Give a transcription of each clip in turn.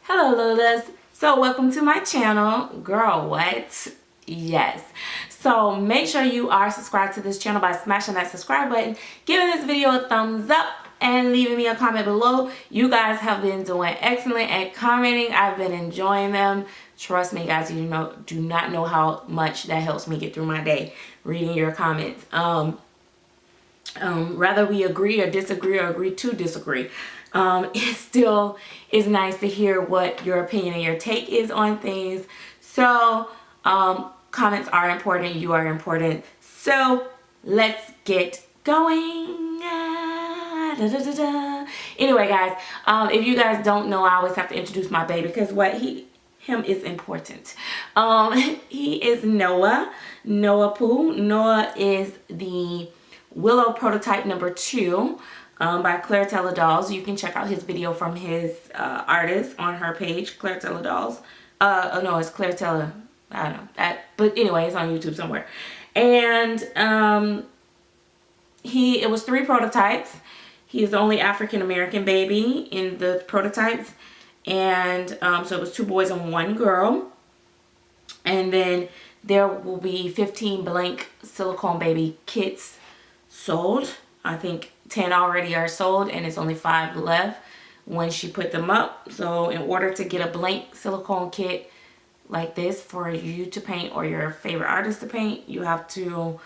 Hello Lolas. So welcome to my channel. Girl, what? Yes. So make sure you are subscribed to this channel by smashing that subscribe button, giving this video a thumbs up, and leaving me a comment below. You guys have been doing excellent at commenting. I've been enjoying them. Trust me guys, you know, do not know how much that helps me get through my day, reading your comments. Rather we agree or disagree or agree to disagree, it still is nice to hear what your opinion and your take is on things. So comments are important. You are important. So let's get going. Anyway guys, if you guys don't know, I always have to introduce my baby because him is important. He is Noah Pooh. Noah is the Willow prototype number 2 by Claire Taylor Dolls. You can check out his video from his artist on her page, Claire Taylor Dolls. Oh no, it's Claire Taylor. I don't know that, but anyway, it's on YouTube somewhere. And it was 3 prototypes. He is the only African American baby in the prototypes, and so it was 2 boys and 1 girl. And then there will be 15 blank silicone baby kits sold. I think 10 already are sold and it's only 5 left when she put them up. So in order to get a blank silicone kit like this for you to paint or your favorite artist to paint, you have to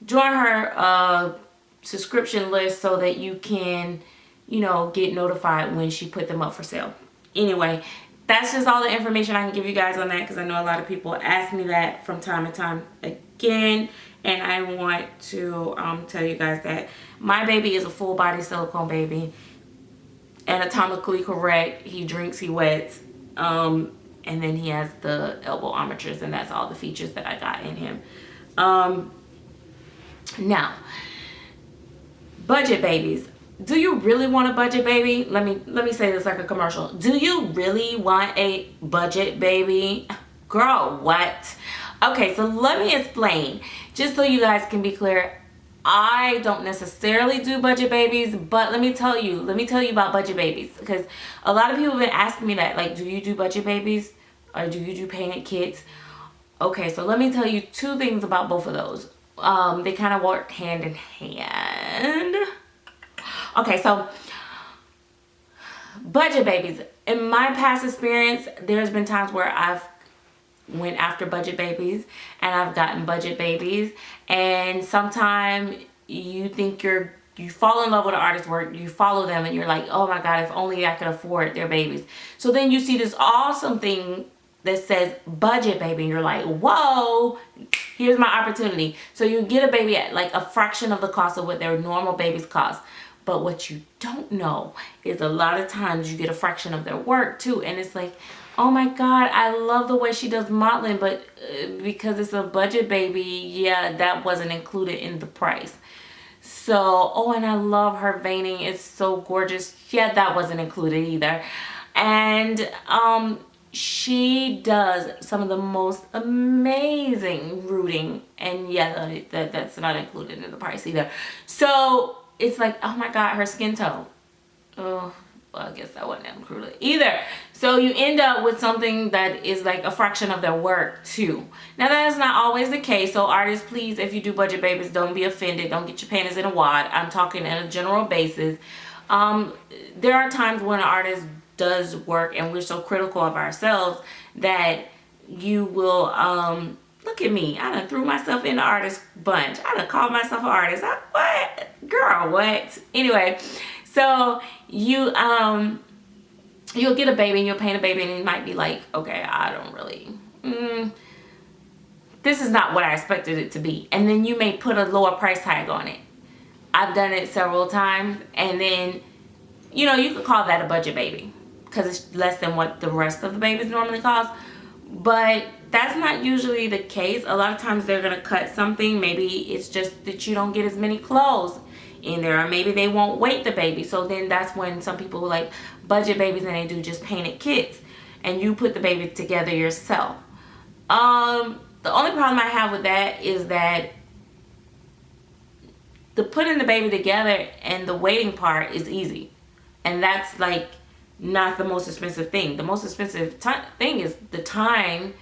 join her subscription list so that you can, you know, get notified when she put them up for sale. Anyway, that's just all the information I can give you guys on that, because I know a lot of people ask me that from time to time again. And I want to tell you guys that my baby is a full body silicone baby, anatomically correct. He drinks, he wets, and then he has the elbow armatures, and that's all the features that I got in him. Now, budget babies. Do you really want a budget baby? Let me say this like a commercial. Do you really want a budget baby? Girl, what? Okay, so let me explain. Just so you guys can be clear, I don't necessarily do budget babies, but let me tell you about budget babies, because a lot of people have been asking me that, like, do you do budget babies or do you do painted kits? Okay, so let me tell you 2 things about both of those. They kind of work hand in hand. Okay, so budget babies. In my past experience, there's been times where I've went after budget babies and I've gotten budget babies, and sometimes you think you fall in love with an artist's work, you follow them and you're like, oh my god, if only I could afford their babies. So then you see this awesome thing that says budget baby and you're like, whoa, here's my opportunity. So you get a baby at like a fraction of the cost of what their normal babies cost. But what you don't know is a lot of times you get a fraction of their work too. And it's like, oh my god, I love the way she does modeling, but because it's a budget baby, yeah, that wasn't included in the price. So, oh, and I love her veining. It's so gorgeous. Yeah, that wasn't included either. And she does some of the most amazing rooting, and yeah, that's not included in the price either. So it's like, oh my god, her skin tone. Oh, well, I guess that wasn't included either. So you end up with something that is like a fraction of their work too. Now that is not always the case. So artists, please, if you do budget babies, don't be offended. Don't get your panties in a wad. I'm talking on a general basis. There are times when an artist does work and we're so critical of ourselves that you will, look at me. I done threw myself in the artist bunch. I done called myself an artist. What? Girl, what? Anyway, so you'll get a baby and you'll paint a baby and you might be like, okay, I don't really, this is not what I expected it to be. And then you may put a lower price tag on it. I've done it several times, and then, you know, you could call that a budget baby because it's less than what the rest of the babies normally cost. But that's not usually the case. A lot of times they're going to cut something. Maybe it's just that you don't get as many clothes in there, or maybe they won't weight the baby. So then that's when some people like budget babies and they do just painted kits and you put the baby together yourself. The only problem I have with that is that the putting the baby together and the waiting part is easy, and that's like not the most expensive thing. The most expensive thing is the time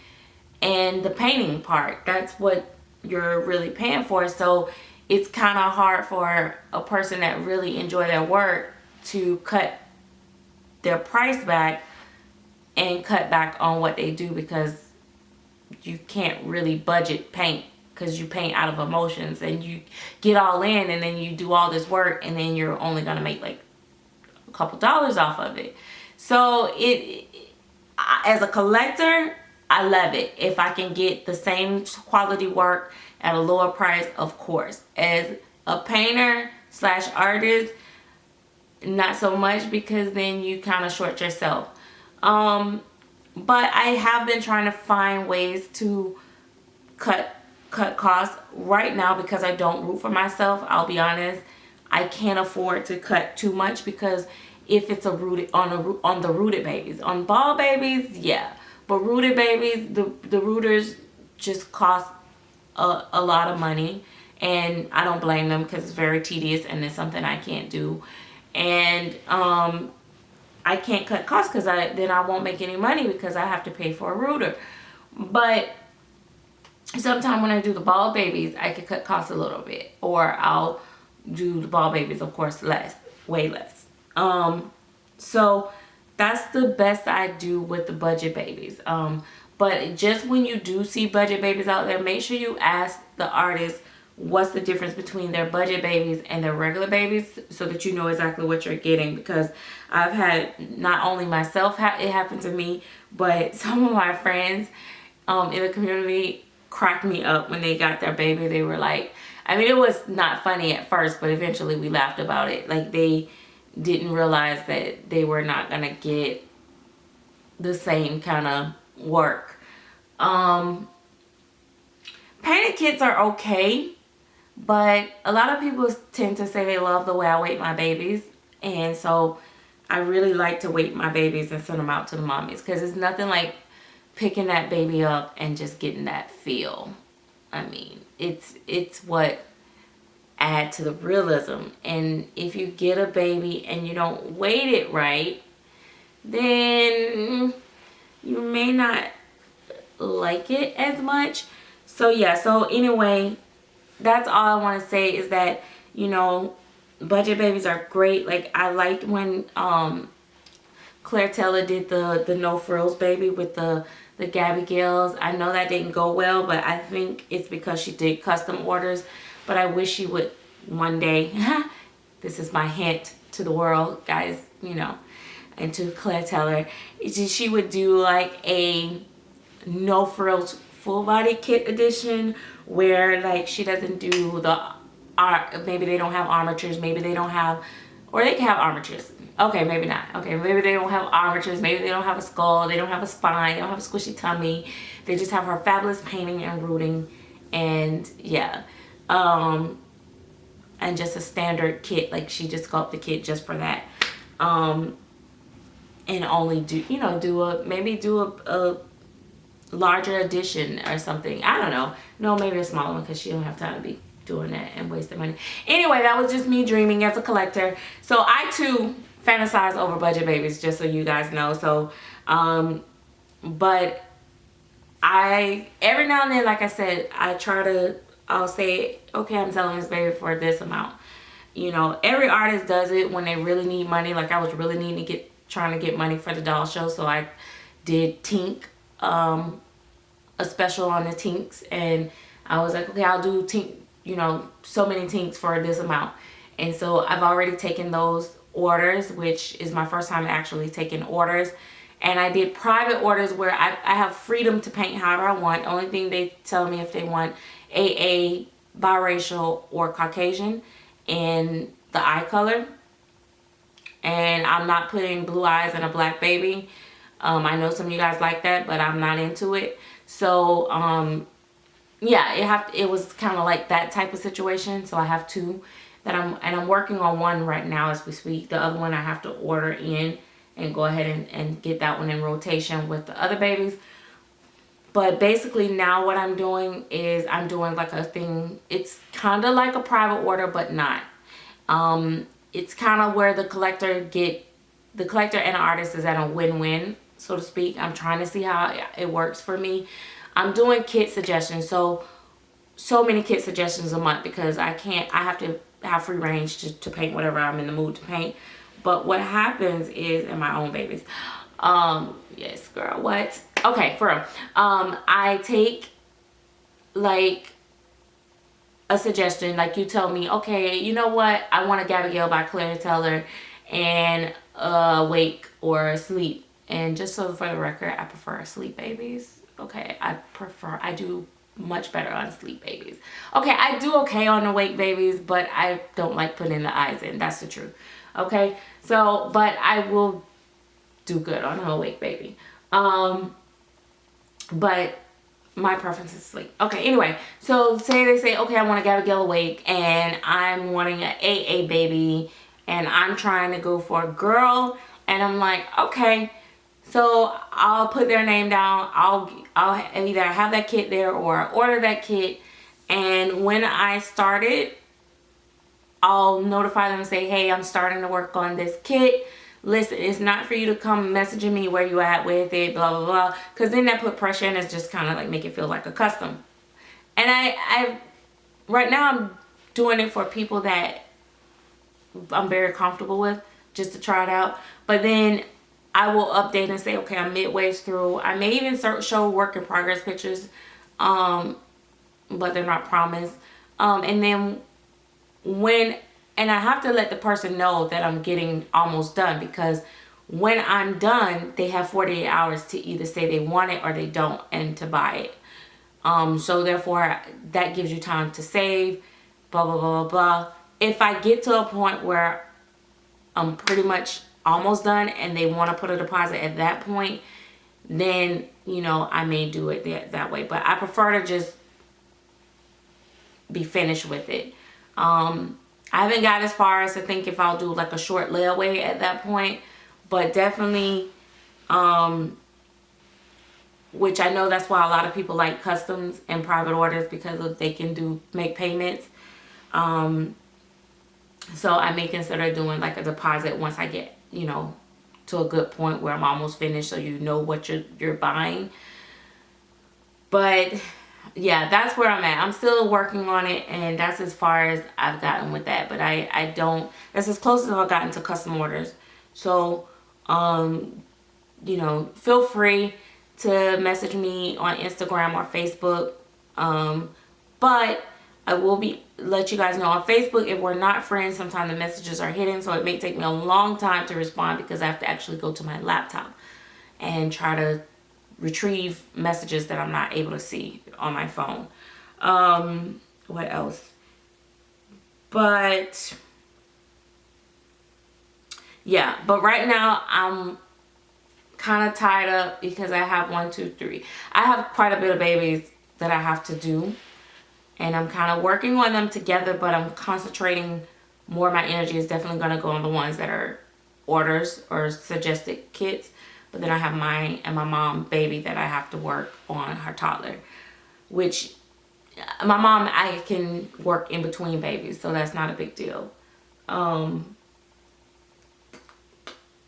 and the painting part. That's what you're really paying for. So it's kind of hard for a person that really enjoy their work to cut their price back and cut back on what they do, because you can't really budget paint, because you paint out of emotions and you get all in and then you do all this work and then you're only gonna make like a couple dollars off of it. So as a collector, I love it if I can get the same quality work at a lower price, of course. As a painter slash artist, not so much, because then you kind of short yourself. But I have been trying to find ways to cut costs right now, because I don't root for myself. I'll be honest, I can't afford to cut too much, because if it's on the rooted babies, on ball babies, yeah, but rooted babies, the rooters just cost a lot of money, and I don't blame them, because it's very tedious and it's something I can't do. And I can't cut costs, because then I won't make any money, because I have to pay for a rooter. But sometimes when I do the ball babies, I can cut costs a little bit, or I'll do the ball babies, of course, way less. So that's the best I do with the budget babies. But just when you do see budget babies out there, make sure you ask the artist what's the difference between their budget babies and their regular babies, so that you know exactly what you're getting. Because I've had, not only myself it happened to me, but some of my friends in the community cracked me up when they got their baby. They were like, I mean, it was not funny at first, but eventually we laughed about it. Like, they didn't realize that they were not gonna get the same kind of work. Painted kits are okay, but a lot of people tend to say they love the way I weight my babies, and so I really like to weight my babies and send them out to the mommies, because it's nothing like picking that baby up and just getting that feel. I mean, it's what add to the realism. And if you get a baby and you don't weight it right, then you may not like it as much. So yeah, so anyway, that's all I want to say, is that, you know, budget babies are great. Like, I liked when Claire Taylor did the no frills baby with the Gabby Gills. I know that didn't go well, but I think it's because she did custom orders. But I wish she would one day, this is my hint to the world, guys, you know, and to Claire Taylor, she would do like a no frills full body kit edition, where like she doesn't do maybe they don't have armatures, maybe they don't have, or they can have armatures. Okay, maybe not. Okay, maybe they don't have armatures, maybe they don't have a skull, they don't have a spine, they don't have a squishy tummy. They just have her fabulous painting and rooting, and yeah. And just a standard kit, like she just sculpted the kit just for that. And only do a larger edition or something. I don't know. No, maybe a smaller one, because she don't have time to be doing that and wasting money. Anyway, that was just me dreaming as a collector. So I too fantasize over budget babies, just so you guys know. So but every now and then, like I said, I'll say, okay, I'm selling this baby for this amount. You know, every artist does it when they really need money. Like, I was really trying to get money for the doll show, so I did Tink, a special on the Tinks, and I was like, okay, I'll do Tink, you know, so many Tinks for this amount. And so I've already taken those orders, which is my first time actually taking orders. And I did private orders where I have freedom to paint however I want. Only thing they tell me if they want AA, biracial, or Caucasian in the eye color. And I'm not putting blue eyes in a black baby. I know some of you guys like that, but I'm not into it. So yeah, it was kind of like that type of situation. So I have two that I'm working on one right now as we speak. The other one I have to order in and go ahead and get that one in rotation with the other babies. But basically now what I'm doing is I'm doing like a thing. It's kind of like a private order, but not. It's kind of where the collector get the collector and the artist is at a win-win, so to speak. I'm trying to see how it works for me. I'm doing kit suggestions, so many kit suggestions a month, because I have to have free range to paint whatever I'm in the mood to paint. But what happens is, in my own babies, yes girl, what? Okay, for real. I take like a suggestion, like you tell me, okay, you know what, I want a Gabrielle by Claire Taylor and Wake or Sleep. And just so for the record, I prefer Sleep Babies. Okay, I do much better on Sleep Babies. Okay, I do okay on the Wake Babies, but I don't like putting the eyes in. That's the truth. Okay, so, but I will do good on a Wake Baby. But my preference is Sleep. Okay, anyway, so say they say, okay, I want a Gabrielle Awake, and I'm wanting an AA baby, and I'm trying to go for a girl, and I'm like, okay, so I'll put their name down. I'll either have that kit there or order that kit, and when I start it, I'll notify them and say, hey, I'm starting to work on this kit. Listen, it's not for you to come messaging me where you at with it, blah, blah, blah. Because then that put pressure, and it's just kind of like make it feel like a custom. And I right now I'm doing it for people that I'm very comfortable with, just to try it out. But then I will update and say, okay, I'm midway through. I may even show work in progress pictures, but they're not promised. And then and I have to let the person know that I'm getting almost done, because when I'm done, they have 48 hours to either say they want it or they don't, and to buy it. So therefore, that gives you time to save, blah, blah, blah, blah, blah. If I get to a point where I'm pretty much almost done and they want to put a deposit at that point, then, you know, I may do it that way. But I prefer to just be finished with it. I haven't got as far as to think if I'll do like a short layaway at that point, but definitely, which I know that's why a lot of people like customs and private orders, because they can make payments. So I may consider doing like a deposit once I get, you know, to a good point where I'm almost finished, so you know what you're buying. But yeah, that's where I'm at. I'm still working on it, and that's as far as I've gotten with that. But that's as close as I've gotten to custom orders. So, you know, feel free to message me on Instagram or Facebook. But I will let you guys know on Facebook, if we're not friends, sometimes the messages are hidden. So it may take me a long time to respond, because I have to actually go to my laptop and try to retrieve messages that I'm not able to see on my phone. What else? But yeah, but right now I'm kind of tied up, because I have I have quite a bit of babies that I have to do, and I'm kind of working on them together, but I'm concentrating more. My energy is definitely going to go on the ones that are orders or suggested kits. But then I have my mom baby that I have to work on, her toddler, which my mom, I can work in between babies, so that's not a big deal. But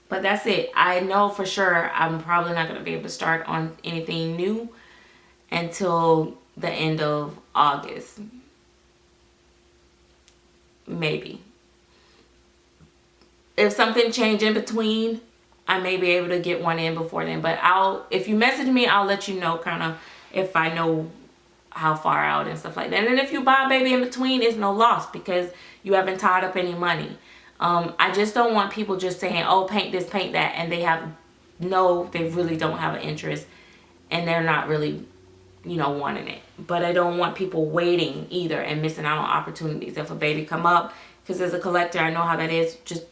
that's it. I know for sure I'm probably not going to be able to start on anything new until the end of August. Maybe. If something changes in between, I may be able to get one in before then. But if you message me, I'll let you know kind of if I know how far out and stuff like that. And then if you buy a baby in between, it's no loss, because you haven't tied up any money. I just don't want people just saying, oh, paint this, paint that, and they really don't have an interest, and they're not really, you know, wanting it. But I don't want people waiting either and missing out on opportunities. If a baby come up, because as a collector, I know how that is, just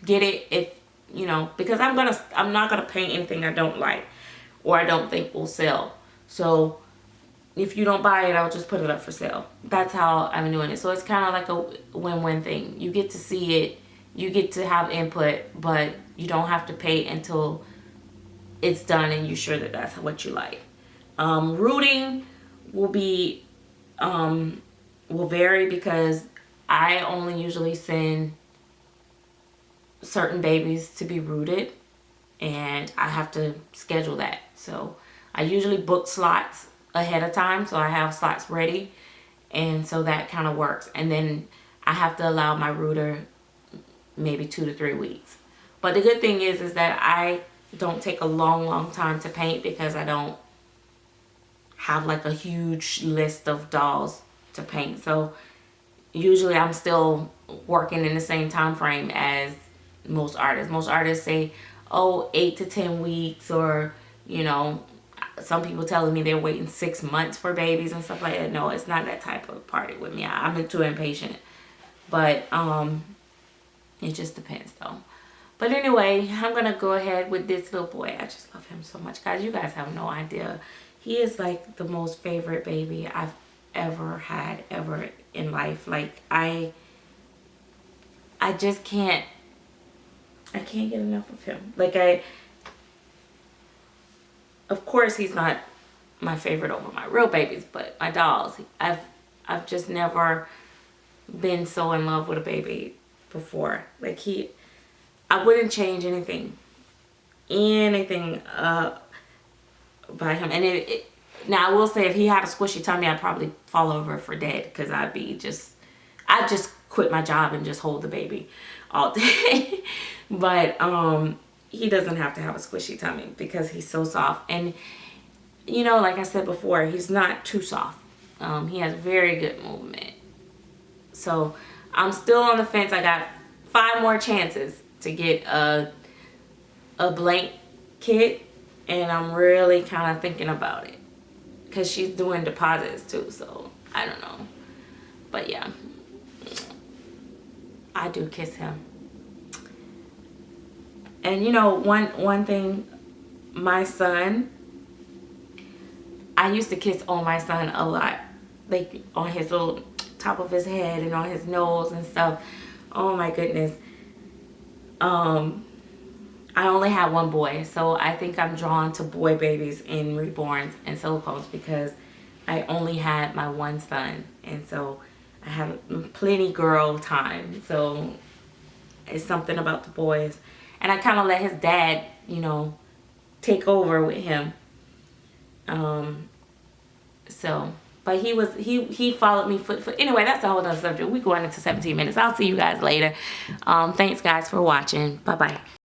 get it if, you know, because I'm not gonna paint anything I don't like or I don't think will sell. So if you don't buy it, I'll just put it up for sale. That's how I'm doing it. So it's kind of like a win-win thing. You get to see it, you get to have input, but you don't have to pay until it's done and you're sure that that's what you like. Routing will vary, because I only usually send certain babies to be rooted, and I have to schedule that. So I usually book slots ahead of time, so I have slots ready, and so that kind of works. And then I have to allow my rooter maybe 2 to 3 weeks. But the good thing is that I don't take a long time to paint, because I don't have like a huge list of dolls to paint. So usually I'm still working in the same time frame as most artists. Most artists say, oh, 8 to 10 weeks, or, you know, some people telling me they're waiting 6 months for babies and stuff like that. No, it's not that type of party with me. I'm too impatient. But it just depends though. But anyway, I'm gonna go ahead with this little boy. I just love him so much, guys. You guys have no idea. He is like the most favorite baby I've ever had ever in life. Like I just can't get enough of him. Like of course he's not my favorite over my real babies, but my dolls, I've just never been so in love with a baby before. Like I wouldn't change anything by him. And now I will say, if he had a squishy tummy, I'd probably fall over for dead, because I'd just quit my job and just hold the baby all day. But he doesn't have to have a squishy tummy, because he's so soft. And you know, like I said before, he's not too soft. He has very good movement. So I'm still on the fence. I got 5 more chances to get a blank kit, and I'm really kind of thinking about it, because she's doing deposits too, so I don't know. But yeah, I do kiss him. And you know, one thing, my son, I used to kiss on my son a lot, like on his little top of his head and on his nose and stuff. Oh my goodness. I only had 1 boy, so I think I'm drawn to boy babies in reborns and silicones, because I only had my 1 son, and so I have plenty girl time. So it's something about the boys, and I kind of let his dad, you know, take over with him. So, but he followed me foot. Anyway, that's a whole other subject. We going into 17 minutes. I'll see you guys later. Thanks guys for watching. Bye bye.